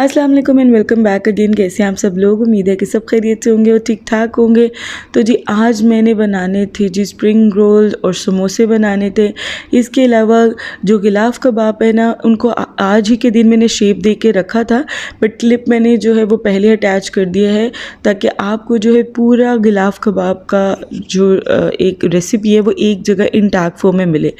अस्सलाम वालेकुम and welcome back again. कैसे हैं आप सब लोग? उम्मीद है कि सब खैरियत से होंगे और ठीक ठाक होंगे। तो जी आज मैंने बनाने थे जी स्प्रिंग रोल और समोसे बनाने थे। इसके अलावा जो गिलाफ कबाब है ना, उनको आज ही के दिन मैंने शेप दे के रखा था, बट क्लिप मैंने जो है वो पहले अटैच कर दिया है ताकि आपको जो है पूरा गिलाफ कबाब का जो एक रेसिपी है वो एक जगह इंटैक्ट फॉर्म में मिले।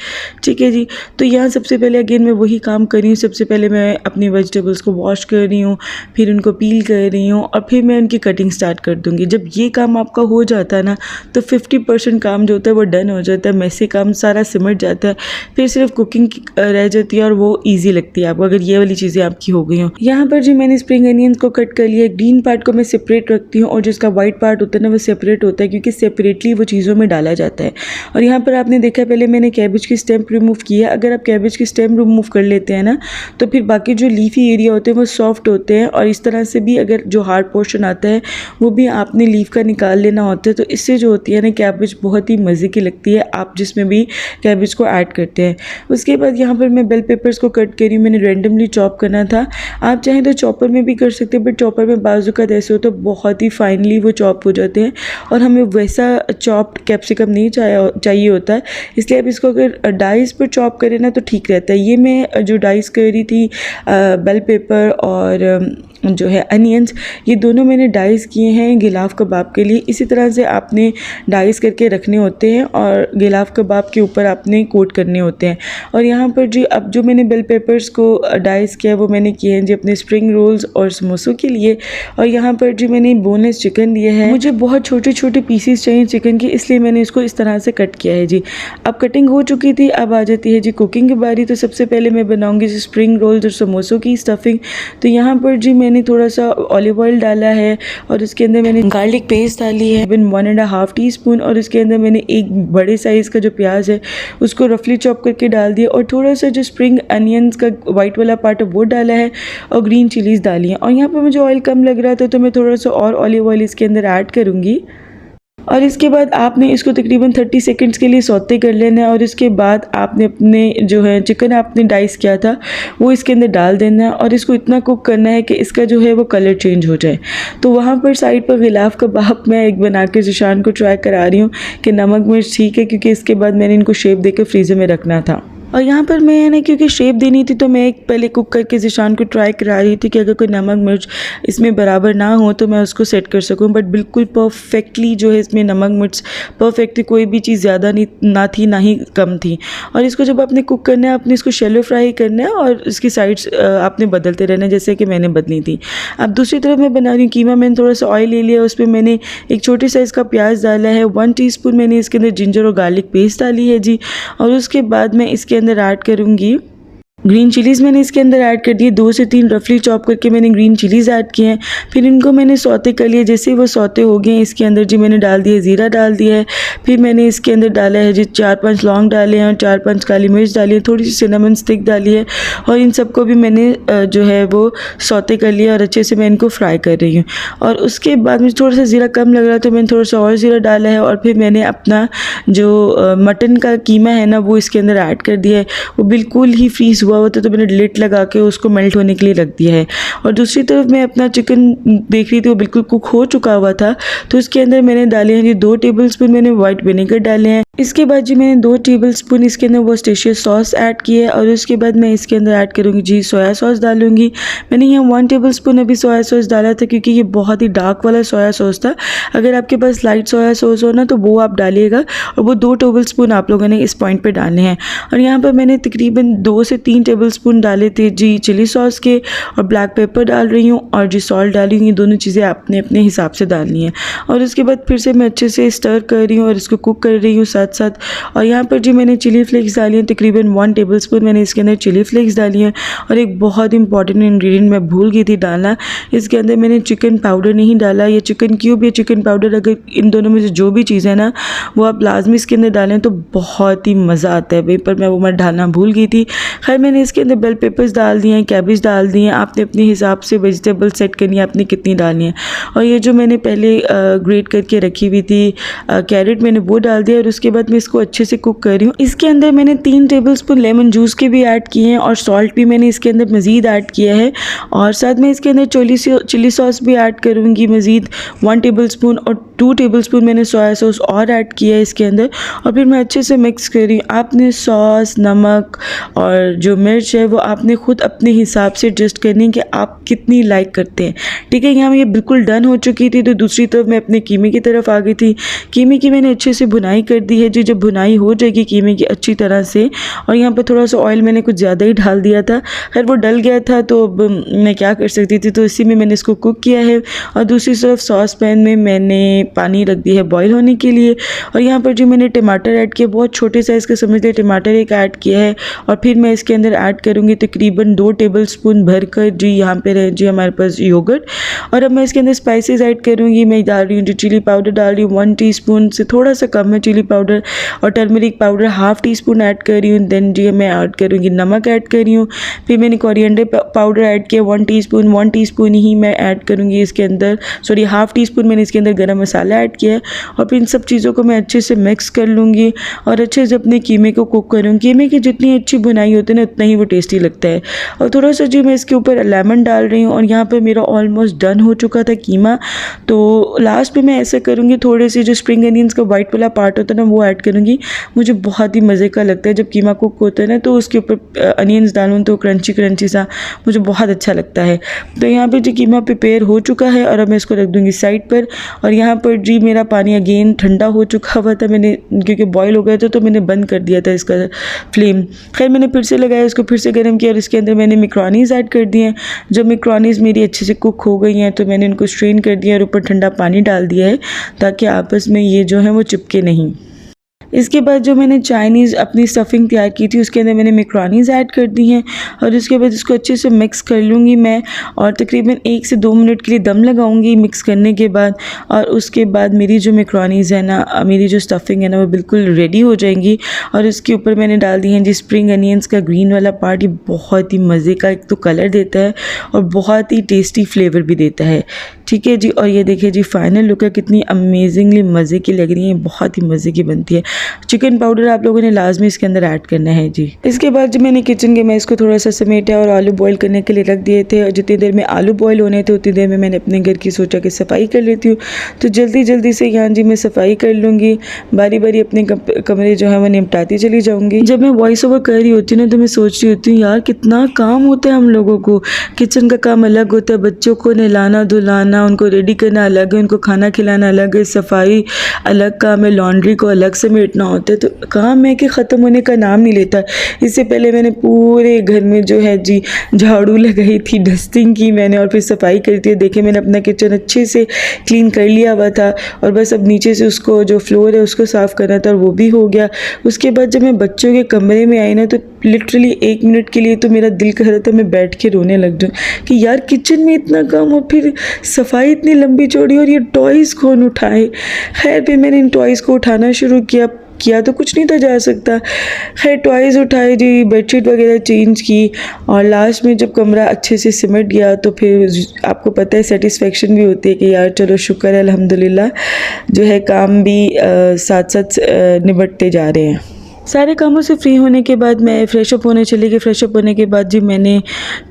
ठीक है जी। तो यहाँ सबसे पहले अगेन मैं वही काम कर रही हूँ। सबसे पहले मैं अपनी वेजिटेबल्स को वॉश कर रही हूँ, फिर उनको पील कर रही हूँ और फिर मैं उनकी कटिंग स्टार्ट कर दूँगी। जब ये काम आपका हो जाता है ना, तो 50% काम जो होता है वो डन हो जाता है, मैसी काम सारा सिमट जाता है, फिर सिर्फ कुकिंग रह जाती है और वो ईजी लगती है आपको अगर ये वाली चीज़ें आपकी हो गई हों। यहाँ पर जी मैंने स्प्रिंग अनियंस को कट कर लिया। ग्रीन पार्ट को मैं सेपरेट रखती हूँ और जिसका वाइट पार्ट होता है ना वो सेपरेट होता है, क्योंकि सेपरेटली वो चीज़ों में डाला जाता है। और यहाँ पर आपने देखा पहले मैंने कैबेज की स्टेम रिमूव किया। अगर आप कैबेज की स्टेम रिमूव कर लेते हैं ना, तो फिर बाकी जो लीफी एरिया होते हैं वो सॉफ्ट होते हैं, और इस तरह से भी अगर जो हार्ड पोर्शन आता है वो भी आपने लीफ का निकाल लेना होता है। तो इससे जो होती है ना कैबेज बहुत ही मज़े की लगती है, आप जिसमें भी कैबेज को ऐड करते हैं। उसके बाद यहाँ पर मैं बेल पेपर्स को कट करी। मैंने रैंडमली चॉप करना था, आप चाहें तो चॉपर में भी कर सकते हैं, बट चॉपर में बाजू का ऐसे होता है बहुत ही फाइनली वो चॉप हो जाते हैं और हमें वैसा चॉप्ड कैप्सिकम नहीं चाहिए होता है। इसलिए अब इसको अगर डाइस पर चॉप करें ना तो ठीक रहता है। ये मैं जो डाइस कर रही थी बेल पेपर और जो है अनियंस, ये दोनों मैंने डाइस किए हैं गिलाफ कबाब के लिए। इसी तरह से आपने डाइस करके रखने होते हैं और गिलाफ कबाब के ऊपर आपने कोट करने होते हैं। और यहाँ पर जी अब जो मैंने बेल पेपर्स को डाइस किया वो मैंने किए हैं जी अपने स्प्रिंग रोल्स और समोसों के लिए। और यहाँ पर जी मैंने बोनलेस चिकन लिया है। मुझे बहुत छोटे छोटे पीसीस चाहिए चिकन के, इसलिए मैंने इसको इस तरह से कट किया है जी। अब कटिंग हो चुकी थी, अब आ जाती है जी कुकिंग की बारी। तो सबसे पहले मैं बनाऊँगी स्प्रिंग रोल्स और समोसों की स्टफिंग। तो यहाँ पर जी मैंने थोड़ा सा ऑलिव ऑयल डाला है और उसके अंदर मैंने गार्लिक पेस्ट डाली है 1.5 टीस्पून, और उसके अंदर मैंने एक बड़े साइज़ का जो प्याज है उसको रफली चॉप करके डाल दिया, और थोड़ा सा जो स्प्रिंग अनियंस का वाइट वाला पार्ट है वो डाला है, और ग्रीन चिलीज़ डाली है। और यहाँ पर मुझे ऑयल कम लग रहा था तो मैं थोड़ा सा और ऑलिव ऑयल इसके अंदर ऐड करूँगी। और इसके बाद आपने इसको तकरीबन 30 सेकंड्स के लिए सौते कर लेना है, और इसके बाद आपने अपने जो है चिकन आपने डाइस किया था वो इसके अंदर डाल देना है, और इसको इतना कुक करना है कि इसका जो है वो कलर चेंज हो जाए। तो वहाँ पर साइड पर गिलाफ कबाब मैं एक बना के ज़िशान को ट्राई करा रही हूँ कि नमक मिर्च ठीक है, क्योंकि इसके बाद मैंने इनको शेप देकर फ्रीज़र में रखना था। और यहाँ पर मैंने क्योंकि शेप देनी थी तो मैं एक पहले कुक करके ज़िशान को ट्राई करा रही थी कि अगर कोई नमक मिर्च इसमें बराबर ना हो तो मैं उसको सेट कर सकूँ, बट बिल्कुल परफेक्टली जो है इसमें नमक मिर्च परफेक्ट थी, कोई भी चीज़ ज़्यादा ना थी ना ही कम थी। और इसको जब आपने कुक करना है आपने इसको शैलो फ्राई करना है और इसकी साइड्स आपने बदलते रहना है, जैसे कि मैंने बदली थी। अब दूसरी तरफ मैं बना रही हूँ कीमा। मैंने थोड़ा सा ऑयल ले लिया, उस पर मैंने एक छोटे साइज़ का प्याज डाला है, 1 टीस्पून मैंने इसके अंदर जिंजर और गार्लिक पेस्ट डाली है जी। और उसके बाद मैं इसके अंदर ऐड करूँगी ग्रीन चिलीज़। मैंने इसके अंदर ऐड कर दिए 2 से 3 रफली चॉप करके मैंने ग्रीन चिलीज़ ऐड किए हैं। फिर इनको मैंने सौते कर लिया। जैसे ही वो सौते हो गए इसके अंदर जी मैंने डाल दिया ज़ीरा डाल दिया है। फिर मैंने इसके अंदर डाला है जी 4-5 लौंग डाले हैं, 4-5 काली मिर्च डाली है, थोड़ी सी सिनेमन स्टिक डाली है, और इन सबको भी मैंने जो है वो सौते कर लिया और अच्छे से मैं इनको फ्राई कर रही हूँ। और उसके बाद मुझे थोड़ा सा ज़ीरा कम लग रहा तो मैंने थोड़ा सा और ज़ीरा डाला है, और फिर मैंने अपना जो मटन का कीमा है ना वो इसके अंदर ऐड कर दिया है। वो बिल्कुल ही फ्रीज़ हुआ तो मैंने लिड लगा के उसको मेल्ट होने के लिए रख दिया है। और दूसरी तरफ मैं अपना चिकन देख रही थी वो बिल्कुल कुक हो चुका हुआ था, तो उसके अंदर मैंने डाले हैं जी 2 टेबलस्पून मैंने वाइट विनेगर डाले हैं। इसके बाद जी मैंने 2 टेबलस्पून इसके अंदर वर्सेस्टेशियर सॉस ऐड किया है, और उसके बाद मैं इसके अंदर ऐड करूँगी जी सोया सॉस डालूंगी। मैंने यहाँ 1 टेबलस्पून अभी सोया सॉस डाला था क्योंकि ये बहुत ही डार्क वाला सोया सॉस था। अगर आपके पास लाइट सोया सॉस हो ना तो वो आप डालिएगा, और वो 2 टेबलस्पून आप लोगों ने इस पॉइंट पर डालने हैं। और यहाँ पर मैंने तकरीबन 2 से 3 टेबलस्पून डाले थे जी चिली सॉस के, और ब्लैक पेपर डाल रही हूँ और जी सॉल्ट डाली हूँ। ये दोनों चीज़ें आपने अपने हिसाब से डालनी है। और उसके बाद फिर से मैं अच्छे से स्टर कर रही हूँ और इसको कुक कर रही हूँ साथ साथ। और यहाँ पर जी मैंने चिली फ्लेक्स डाली हैं, तकरीबन 1 टेबलस्पून मैंने इसके अंदर चिली फ्लेक्स डाली हैं। और एक बहुत इंपॉर्टेंट इंग्रेडिएंट मैं भूल गई थी डालना, इसके अंदर मैंने चिकन पाउडर नहीं डाला, या चिकन क्यूब या चिकन पाउडर, अगर इन दोनों में से जो भी चीज़ है ना वो आप लाजमी इसके अंदर डालें तो बहुत ही मज़ा आता है भाई, पर मैं वो मैं डालना भूल गई थी। खैर मैंने मैंने इसके अंदर बेल पेपर्स डाल दिए हैं, कैबेज डाल दिए हैं। आपने अपने हिसाब से वेजिटेबल सेट करनी है, आपने कितनी डालनी है। और ये जो मैंने पहले ग्रेट करके रखी हुई थी कैरेट, मैंने वो डाल दिया और उसके बाद मैं इसको अच्छे से कुक कर रही हूँ। इसके अंदर मैंने 3 टेबलस्पून लेमन जूस के भी ऐड किए हैं और सॉल्ट भी मैंने इसके अंदर मज़ीद ऐड किया है। और साथ में इसके अंदर चिली सॉस भी ऐड करूँगी मज़ीद 1 टेबलस्पून, और 2 टेबलस्पून मैंने सोया सॉस और ऐड किया है इसके अंदर। और फिर मैं अच्छे से मिक्स कर रही हूँ। आपने सॉस, नमक और जो मिर्च है वो आपने ख़ुद अपने हिसाब से एडजस्ट करनी है कि आप कितनी लाइक करते हैं। ठीक है, यहाँ ये बिल्कुल डन हो चुकी थी। तो दूसरी तरफ मैं अपने कीमे की तरफ आ गई थी। कीमे की मैंने अच्छे से भुनाई कर दी है जी। जब भुनाई हो जाएगी कीमे की अच्छी तरह से, और यहाँ पर थोड़ा सा ऑयल मैंने कुछ ज़्यादा ही डाल दिया था, खैर वो डल गया था तो अब मैं क्या कर सकती थी, तो इसी में मैंने इसको कुक किया है। और दूसरी तरफ सॉस पैन में मैंने पानी रख दिया है बॉईल होने के लिए। और यहाँ पर जी मैंने टमाटर ऐड किया, बहुत छोटे साइज़ का समझ लिया टमाटर एक ऐड किया है। और फिर मैं इसके अंदर ऐड करूँगी तकरीबन 2 टेबलस्पून भरकर जी यहाँ पे रहे जी हमारे पास योगर्ट। और अब मैं इसके अंदर स्पाइसेस ऐड करूँगी। मैं डाल रही हूँ जो चिली पाउडर डाल रही हूँ 1 टीस्पून से थोड़ा सा कम है चिली पाउडर, और टर्मरिक पाउडर ½ टीस्पून ऐड कर रही हूँ। देन जी मैं ऐड करूँगी नमक ऐड कर रही हूँ। फिर मैंने कोरिएंडर पाउडर ऐड किया 1 टीस्पून ही मैं ऐड करूँगी इसके अंदर, सॉरी ½ टीस्पून मैंने इसके अंदर गरम मसाला ऐड किया है। और फिर इन सब चीज़ों को मैं अच्छे से मिक्स कर लूँगी और अच्छे से अपने कीमे को कुक करूँगी। कीमे की जितनी अच्छी बुनाई होती है ना उतना ही वो टेस्टी लगता है। और थोड़ा सा जी मैं इसके ऊपर लेमन डाल रही हूँ। और यहाँ पर मेरा ऑलमोस्ट डन हो चुका था कीमा। तो लास्ट पे मैं ऐसे करूँगी, थोड़े से जो स्प्रिंग अनियंस का वाइट वाला पार्ट होता है ना वो ऐड करूँगी। मुझे बहुत ही मज़े का लगता है जब कीमा कुक होता है ना, तो उसके ऊपर अनियंस डालूँ तो क्रंची क्रंची सा मुझे बहुत अच्छा लगता है। तो यहाँ पे जी कीमा प्रिपेयर हो चुका है और अब मैं इसको रख दूँगी साइड पर। और यहाँ पर जी मेरा पानी अगेन ठंडा हो चुका हुआ था, मैंने क्योंकि बॉयल हो गया था तो मैंने बंद कर दिया था इसका फ्लेम। खैर मैंने फिर से लगाया, इसको फिर से गर्म किया और इसके अंदर मैंने मैक्रोनीज़ ऐड कर दिए हैं। जब मैक्रोनीज़ मेरी अच्छे से कुक हो गई हैं तो मैंने इनको स्ट्रेन कर दिया और ऊपर ठंडा पानी डाल दिया है ताकि आपस में ये जो है वो चिपके नहीं। इसके बाद जो मैंने चाइनीज़ अपनी स्टफिंग तैयार की थी उसके अंदर मैंने मैक्रोनीज़ ऐड कर दी हैं और उसके बाद इसको अच्छे से मिक्स कर लूँगी मैं, और तकरीबन 1 से 2 मिनट के लिए दम लगाऊंगी मिक्स करने के बाद। और उसके बाद मेरी जो मैक्रोनीज़ है ना, मेरी जो स्टफिंग है ना वो बिल्कुल रेडी हो जाएंगी। और इसके ऊपर मैंने डाल दी हैं जी स्प्रिंग अनियंस का ग्रीन वाला पार्ट। ये बहुत ही मज़े का एक तो कलर देता है और बहुत ही टेस्टी फ्लेवर भी देता है। ठीक है जी, और ये देखिए जी फाइनल लुक है, कितनी अमेजिंगली मज़े की लग रही है, बहुत ही मज़े की बनती है। चिकन पाउडर आप लोगों ने लाजमी इसके अंदर ऐड करना है जी। इसके बाद जब मैंने किचन के मैं इसको थोड़ा सा समेटा और आलू बॉईल करने के लिए रख दिए थे, और जितनी देर में आलू बॉईल होने थे उतनी देर में मैंने अपने घर की सोचा कि सफाई कर लेती हूँ। तो जल्दी जल्दी से यहाँ जी मैं सफाई कर लूँगी, बारी बारी अपने कमरे जो है वो निपटाती चली जाऊँगी। जब मैं वॉइस ओवर कर रही होती हूँ ना तो मैं सोच रही होती हूँ यार कितना काम होता है हम लोगों को। किचन का काम अलग होता है, बच्चों को नहलाना धुलाना, उनको रेडी करना अलग है, उनको खाना खिलाना अलग है, सफाई अलग काम है, लॉन्ड्री को अलग समेटना होता है। तो काम है कि ख़त्म होने का नाम नहीं लेता। इससे पहले मैंने पूरे घर में जो है जी झाड़ू लगाई थी, डस्टिंग की मैंने, और फिर सफाई करी थी। देखिए मैंने अपना किचन अच्छे से क्लीन कर लिया हुआ था और बस अब नीचे से उसको जो फ्लोर है उसको साफ़ करना था और वो भी हो गया। उसके बाद जब मैं बच्चों के कमरे में आई ना तो लिटरली 1 मिनट के लिए तो मेरा दिल कर रहा था मैं बैठ के रोने लग जाऊँ कि यार किचन में इतना काम और फिर सफाई इतनी लंबी चौड़ी और ये टॉयज़ कौन उठाए। खैर फिर मैंने इन टॉयज़ को उठाना शुरू किया तो कुछ नहीं था जा सकता। खैर टॉयज़ उठाए जी, बेडशीट वगैरह चेंज की, और लास्ट में जब कमरा अच्छे से सिमट गया तो फिर आपको पता है सेटिस्फेक्शन भी होती है कि यार चलो शुक्र है अल्हम्दुलिल्लाह जो है काम भी साथ साथ निपटते जा रहे हैं। सारे कामों से फ्री होने के बाद मैं फ़्रेशअप होने चली गई। फ़्रेशअप होने के बाद जी मैंने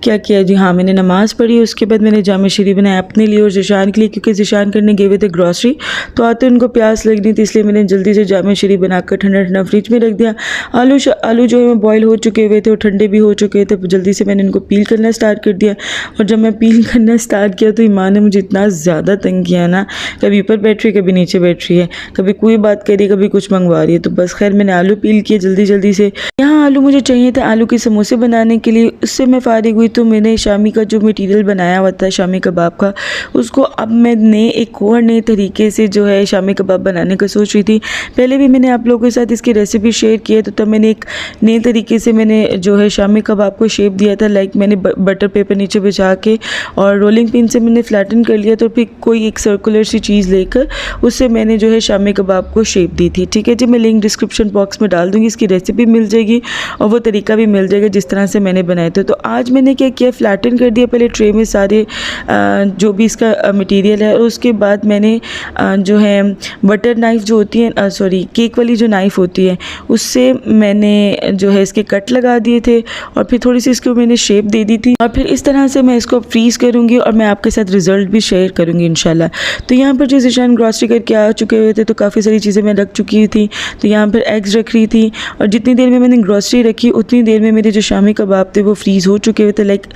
क्या किया जी, हाँ मैंने नमाज़ पढ़ी, उसके बाद मैंने जामे शरीफ बनाया अपने लिए और ज़िशान के लिए, क्योंकि ज़िशान करने गए हुए थे ग्रॉसरी, तो आते उनको प्यास लग रही थी इसलिए मैंने जल्दी से जामे शरीफ बनाकर ठंडा ठंडा फ्रिज में रख दिया। आलू जो है बॉयल हो चुके हुए थे और ठंडे भी हो चुके थे, जल्दी से मैंने इनको पील करना स्टार्ट कर दिया। और जब मैं पील करना स्टार्ट किया तो ईमान ने मुझे इतना ज़्यादा तंग किया ना, कभी ऊपर बैठ रही है कभी नीचे बैठ रही है, कभी कोई बात कर रही है कभी कुछ मंगवा रही है। तो बस खैर मैंने आलू पील किए जल्दी जल्दी से। यहाँ आलू मुझे चाहिए था आलू के समोसे बनाने के लिए, उससे मैं फारिग हुई तो मैंने शामी का जो मटेरियल बनाया हुआ था शामी कबाब का, उसको अब मैं एक और नए तरीके से जो है शामी कबाब बनाने का सोच रही थी। पहले भी मैंने आप लोगों के साथ इसकी रेसिपी शेयर की है, तो तब मैंने एक नए तरीके से मैंने जो है शामी कबाब को शेप दिया था। लाइक मैंने बटर पेपर नीचे बिछा के और रोलिंग पिन से मैंने फ्लैटन कर लिया, तो फिर कोई एक सर्कुलर सी चीज़ लेकर उससे मैंने जो है शामी कबाब को शेप दी थी। ठीक है जी, मैं लिंक डिस्क्रिप्शन बॉक्स में डाल डाल दूँगी, इसकी रेसिपी मिल जाएगी और वो तरीका भी मिल जाएगा जिस तरह से मैंने बनाए थे। तो आज मैंने क्या किया, फ्लैटन कर दिया पहले ट्रे में सारे जो भी इसका मटेरियल है, और उसके बाद मैंने जो है बटर नाइफ़ जो होती है, सॉरी केक वाली जो नाइफ़ होती है, उससे मैंने जो है इसके कट लगा दिए थे और फिर थोड़ी सी इसको मैंने शेप दे दी थी। और फिर इस तरह से मैं इसको फ्रीज़ करूँगी और मैं आपके साथ रिज़ल्ट भी शेयर करूँगी इंशाल्लाह। तो यहाँ पर जो ज़ीशान ग्रॉसरी करके आ चुके हुए थे, तो काफ़ी सारी चीज़ें मैं रख चुकी थी। तो यहाँ पर एग्स रख रही थी और जितनी देर में मैंने ग्रॉसरी रखी उतनी देर में मेरे जो शामी कबाब थे वो फ्रीज़ हो चुके हुए थे। लाइक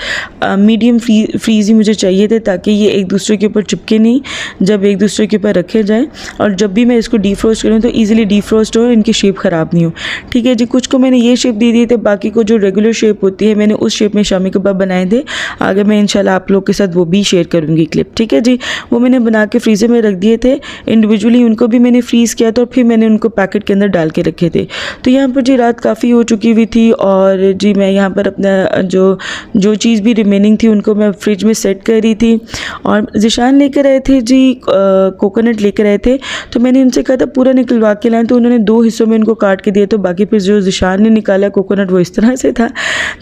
मीडियम फ्रीज़ ही मुझे चाहिए थे, ताकि ये एक दूसरे के ऊपर चिपके नहीं जब एक दूसरे के ऊपर रखे जाए, और जब भी मैं इसको डीफ्रोस्ट करूँ तो ईज़िली डीफ्रोस्ट हो, इनकी शेप ख़राब नहीं हो। ठीक है जी, कुछ को मैंने ये शेप दे दिए थे, बाकी को जो रेगुलर शेप होती है मैंने उस शेप में शामी कबाब बनाए थे। आगे मैं इंशाल्लाह आप लोग के साथ वो भी शेयर करूँगी क्लिप। ठीक है जी, वो मैंने बना के फ्रीज़र में रख दिए थे इंडिविजुअली, उनको भी मैंने फ्रीज़ किया था और फिर मैंने उनको पैकेट के अंदर डाल के रखे थे। तो यहाँ पर जी रात काफ़ी हो चुकी हुई थी और जी मैं यहाँ पर अपना जो चीज़ भी रिमेनिंग थी उनको मैं फ्रिज में सेट कर रही थी। और ज़ीशान लेकर आए थे जी कोकोनट लेकर आए थे, तो मैंने उनसे कहा था पूरा निकलवा के लाएं, तो उन्होंने 2 हिस्सों में उनको काट के दिया। तो बाकी फिर जो ज़ीशान ने निकाला कोकोनट वो इस तरह से था।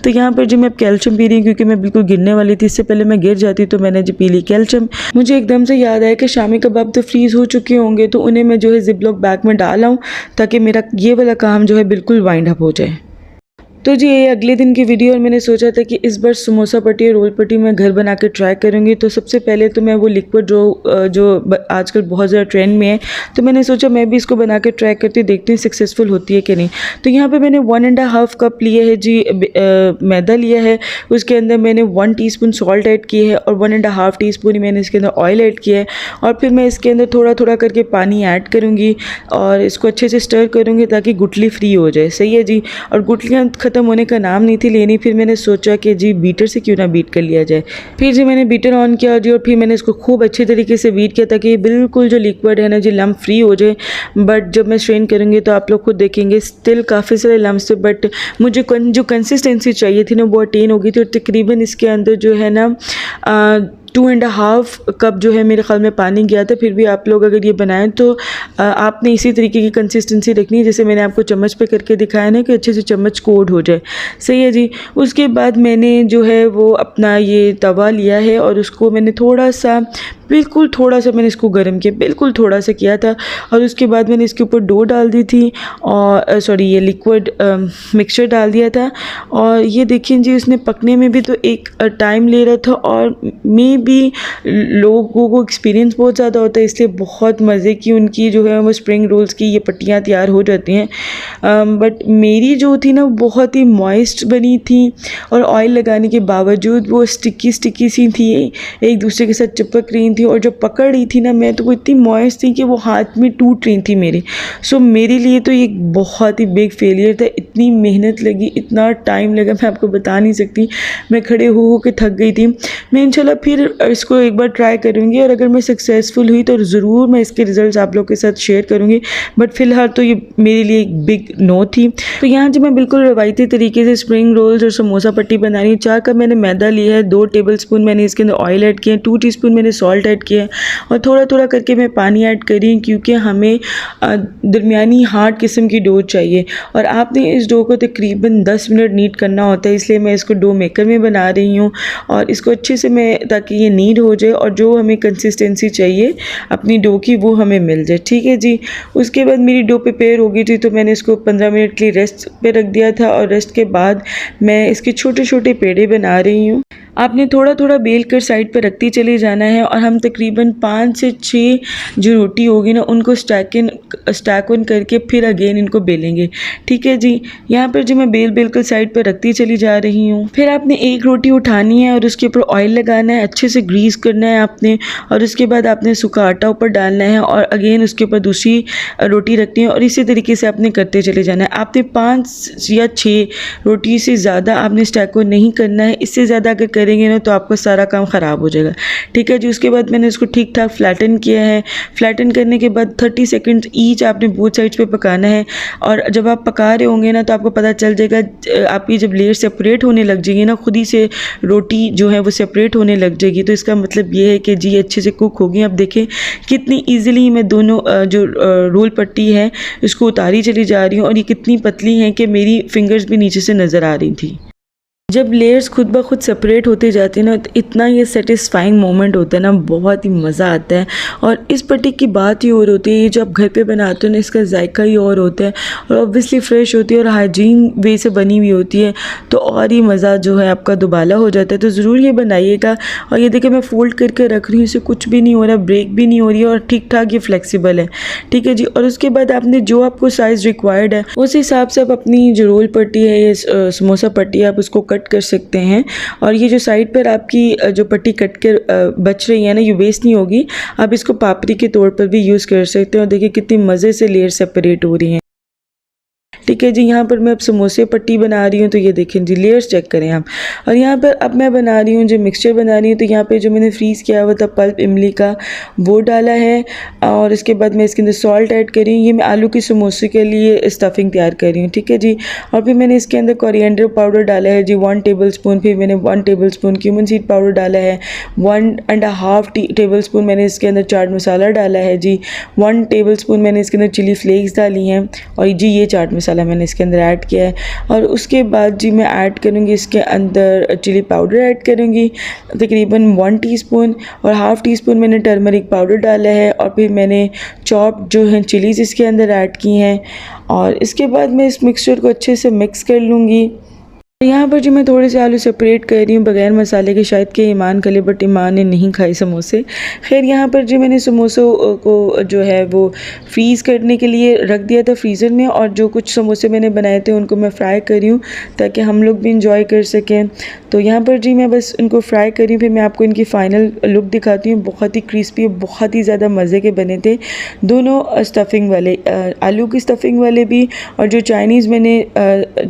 तो यहाँ पर जी मैं कैल्शियम पी रही हूँ क्योंकि मैं बिल्कुल गिरने वाली थी, इससे पहले मैं गिर जाती, तो मैंने जी पी ली कैल्शियम। मुझे एकदम से याद आया कि शामी कबाब तो फ्रीज़ हो चुके होंगे, तो उन्हें मैं जो है ज़िप-लॉक बैग में डाल आऊँ ताकि मेरा ये वाला काम जो है बिल्कुल वाइंड अप हो जाए। तो जी ये अगले दिन की वीडियो, और मैंने सोचा था कि इस बार समोसा पट्टी और रोल पट्टी मैं घर बना के ट्राई करूँगी। तो सबसे पहले तो मैं वो लिक्विड जो आजकल बहुत ज़्यादा ट्रेंड में है, तो मैंने सोचा मैं भी इसको बना के ट्राई करती हूँ, देखती हूँ सक्सेसफुल होती है कि नहीं। तो यहाँ पे मैंने 1.5 कप लिए है जी मैदा लिया है, उसके अंदर मैंने 1 टीस्पून सॉल्ट ऐड की है और 1.5 टीस्पून मैंने इसके अंदर ऑयल ऐड किया है। और फिर मैं इसके अंदर थोड़ा थोड़ा करके पानी ऐड करूँगी और इसको अच्छे से स्टर करूँगी ताकि गुठली फ्री हो जाए। सही है जी, और गुठलियाँ ख़त्म होने का नाम नहीं थी लेनी। फिर मैंने सोचा कि जी बीटर से क्यों ना बीट कर लिया जाए। फिर जी मैंने बीटर ऑन किया जी, और फिर मैंने इसको खूब अच्छे तरीके से बीट किया ताकि बिल्कुल जो लिक्विड है ना जी लम्प फ्री हो जाए। बट जब मैं स्ट्रेन करूँगी तो आप लोग खुद देखेंगे स्टिल काफ़ी सारे लम्प्स थे, बट मुझे जो कंसिस्टेंसी चाहिए थी ना वो अटेन हो गई थी। और तकरीबन इसके अंदर जो है ना 2.5 कप जो है मेरे ख्याल में पानी गया था। फिर भी आप लोग अगर ये बनाएं तो आपने इसी तरीके की कंसिस्टेंसी रखनी है जैसे मैंने आपको चम्मच पे करके दिखाया ना, कि अच्छे से चम्मच कोट हो जाए। सही है जी। उसके बाद मैंने जो है वो अपना ये तवा लिया है और उसको मैंने थोड़ा सा, बिल्कुल थोड़ा सा मैंने इसको गर्म किया, बिल्कुल थोड़ा सा किया था। और उसके बाद मैंने इसके ऊपर डो डाल दी थी और सॉरी ये लिक्विड मिक्सचर डाल दिया था। और ये देखिए जी उसने पकने में भी तो एक टाइम ले रहा था, और मे भी लोगों को एक्सपीरियंस बहुत ज़्यादा होता है, इसलिए बहुत मज़े की उनकी जो है वो स्प्रिंग रोल्स की ये पट्टियाँ तैयार हो जाती हैं। बट मेरी जो थी ना बहुत ही मॉइस्ट बनी थी, और ऑयल लगाने के बावजूद वो स्टिकी सी थी, एक दूसरे के साथ चिपक रही थी। और जब पकड़ रही थी ना मैं, तो वो इतनी मॉइस्ट थी कि वो हाथ में टूट रही थी मेरे। सो मेरे लिए तो ये बहुत ही बिग फेलियर था। इतनी मेहनत लगी, इतना टाइम लगा, मैं आपको बता नहीं सकती। मैं खड़े हो के थक गई थी। मैं इंशाल्लाह फिर इसको एक बार ट्राई करूँगी, और अगर मैं सक्सेसफुल हुई तो ज़रूर मैं इसके रिज़ल्ट्स आप लोग के साथ शेयर करूँगी। बट फ़िलहाल तो ये मेरे लिए एक बिग नो थी। तो यहाँ जो मैं बिल्कुल रवायती तरीके से स्प्रिंग रोल्स और समोसा पट्टी बना रही हूँ। 4 कप मैंने मैदा लिया है, 2 टेबलस्पून मैंने इसके अंदर ऑयल ऐड किया है, 2 टीस्पून मैंने सॉल्ट ऐड किया है, और थोड़ा थोड़ा करके मैं पानी ऐड कर रही हूँ क्योंकि हमें दरमियानी हार्ड किस्म की डो चाहिए। और आपने इस डो को तकरीबन 10 मिनट नीड करना होता है, इसलिए मैं इसको डो मेकर में बना रही हूँ। और इसको अच्छे से मैं, ताकि ये नीड हो जाए और जो हमें कंसिस्टेंसी चाहिए अपनी डो की वो हमें मिल जाए। ठीक है जी। उसके बाद मेरी डो प्रिपेयर हो गई थी, तो मैंने इसको 15 मिनट के लिए रेस्ट पे रख दिया था, और रेस्ट के बाद मैं इसके छोटे छोटे पेड़े बना रही हूँ। आपने थोड़ा थोड़ा बेल कर साइड पर रखती चले जाना है, और हम तकरीबन 5 से 6 जो रोटी होगी ना उनको स्टैक ऑन करके फिर अगेन इनको बेलेंगे। ठीक है जी। यहाँ पर जो मैं बेल कर साइड पर रखती चली जा रही हूँ। फिर आपने एक रोटी उठानी है और उसके ऊपर ऑयल लगाना है, अच्छे से ग्रीस करना है आपने, और उसके बाद आपने सूखा आटा ऊपर डालना है और अगेन उसके ऊपर दूसरी रोटी रखनी है, और इसी तरीके से आपने करते चले जाना है। आपने 5 या 6 रोटी से ज़्यादा आपने स्टैक ऑन नहीं करना है। इससे ज़्यादा अगर करेंगे ना तो आपका सारा काम ख़राब हो जाएगा। ठीक है जी। उसके बाद मैंने इसको ठीक ठाक फ्लैटन किया है। फ्लैटन करने के बाद 30 सेकंड ईच आपने बोथ साइड्स पे पकाना है। और जब आप पका रहे होंगे ना तो आपको पता चल जाएगा, आपकी जब लेयर सेपरेट होने लग जाएगी ना, खुद ही से रोटी जो है वो सेपरेट होने लग जाएगी, तो इसका मतलब ये है कि जी अच्छे से कुक होगी। अब देखें कितनी ईजिली मैं दोनों जो रोल पट्टी है इसको उतारी चली जा रही हूँ, और ये कितनी पतली हैं कि मेरी फिंगर्स भी नीचे से नज़र आ रही थी। जब लेयर्स खुद ब खुद सेपरेट होते जाते हैं ना तो इतना ये सेटिस्फाइंग मोमेंट होता है ना, बहुत ही मज़ा आता है। और इस पट्टी की बात ही और होती है, ये जो आप घर पे बनाते हो ना इसका जायका ही और होता है, और ऑब्वियसली फ़्रेश होती है और हाइजीन वे से बनी हुई होती है, तो और ही मज़ा जो है आपका दुबाला हो जाता है। तो ज़रूर ये बनाइएगा। और ये देखिए मैं फ़ोल्ड करके रख रही हूँ, इससे कुछ भी नहीं हो रहा, ब्रेक भी नहीं हो रही है, और ठीक ठाक ये फ्लेक्सिबल है। ठीक है जी। और उसके बाद आपने जो आपको साइज़ रिक्वायर्ड है उस हिसाब से आप अपनी जो रोल पट्टी है या समोसा पट्टी है आप उसको कट कर सकते हैं। और ये जो साइड पर आपकी जो पट्टी कट के बच रही है ना, ये वेस्ट नहीं होगी, आप इसको पापड़ी के तौर पर भी यूज़ कर सकते हैं। और देखिए कितनी मज़े से लेयर सेपरेट हो रही हैं। ठीक है जी। यहाँ पर मैं अब समोसे पट्टी बना रही हूँ, तो ये देखें जी लेयर्स चेक करें आप। और यहाँ पर अब मैं बना रही हूँ जो मिक्सचर बना रही हूँ, तो यहाँ पे जो मैंने फ्रीज़ किया हुआ था पल्प इमली का वो डाला है, और इसके बाद मैं इसके अंदर सॉल्ट ऐड कर रही हूँ। ये मैं आलू की समोसे के लिए स्टफिंग तैयार कर रही हूँ। ठीक है जी। और फिर मैंने इसके अंदर कोरिएंडर पाउडर डाला है जी 1 टेबल स्पून, फिर मैंने 1 table spoon cumin seed powder डाला है, 1.5 टेबल स्पून मैंने इसके अंदर चाट मसाला डाला है जी, 1 टेबल स्पून मैंने इसके अंदर चिली फ्लेक्स डाली हैं, और जी ये चाट मसाला मैंने इसके अंदर ऐड किया है। और उसके बाद जी मैं ऐड करूँगी इसके अंदर चिली पाउडर ऐड करूँगी तकरीबन 1 टीस्पून, और हाफ़ टी स्पून मैंने टर्मरिक पाउडर डाला है, और फिर मैंने चॉप जो है चिलीज़ इसके अंदर ऐड की हैं। और इसके बाद मैं इस मिक्सचर को अच्छे से मिक्स कर लूँगी। यहाँ पर जी मैं थोड़े से आलू सेपरेट कर रही हूँ बगैर मसाले के, शायद कि ईमान खा ले, बट ईमान ने नहीं खाए समोसे। खैर यहाँ पर जी मैंने समोसों को जो है वो फ्रीज़ करने के लिए रख दिया था फ्रीज़र में, और जो कुछ समोसे मैंने बनाए थे उनको मैं फ्राई कर रही हूँ ताकि हम लोग भी इंजॉय कर सकें। तो यहाँ पर जी मैं बस उनको फ्राई कर रही हूँ, फिर मैं आपको इनकी फ़ाइनल लुक दिखाती हूँ। बहुत ही क्रिस्पी, बहुत ही ज़्यादा मज़े के बने थे दोनों स्टफिंग वाले, आलू की स्टफिंग वाले भी, और जो चाइनीज़ मैंने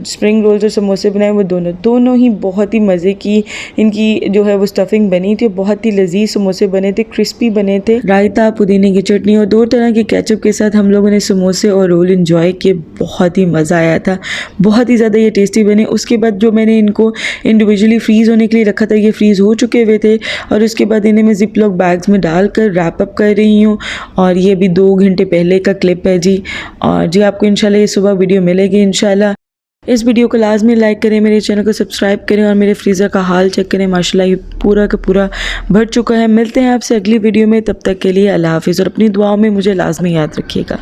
स्प्रिंग रोल्स और समोसे बनाए दोनों ही बहुत ही मज़े की इनकी जो है वो स्टफिंग बनी थी। बहुत ही लजीज समोसे बने थे, क्रिस्पी बने थे। रायता, पुदीने की चटनी और 2 तरह के केचप के साथ हम लोगों ने समोसे और रोल इंजॉय किए। बहुत ही मज़ा आया था, बहुत ही ज़्यादा ये टेस्टी बने। उसके बाद जो मैंने इनको इंडिविजुअली फ्रीज़ होने के लिए रखा था, ये फ्रीज़ हो चुके हुए थे, और उसके बाद इन्हें मैं जिप लॉक बैग्स में डालकर रैप अप कर रही हूँ। और ये भी 2 घंटे पहले का क्लिप है जी। और जी आपको इंशाल्लाह ये सुबह वीडियो मिलेगी इंशाल्लाह। इस वीडियो को लाजमी लाइक करें, मेरे चैनल को सब्सक्राइब करें, और मेरे फ्रीज़र का हाल चेक करें। माशाल्लाह ये पूरा का पूरा भर चुका है। मिलते हैं आपसे अगली वीडियो में, तब तक के लिए अल्लाह हाफिज़, और अपनी दुआओं में मुझे लाजमी याद रखिएगा।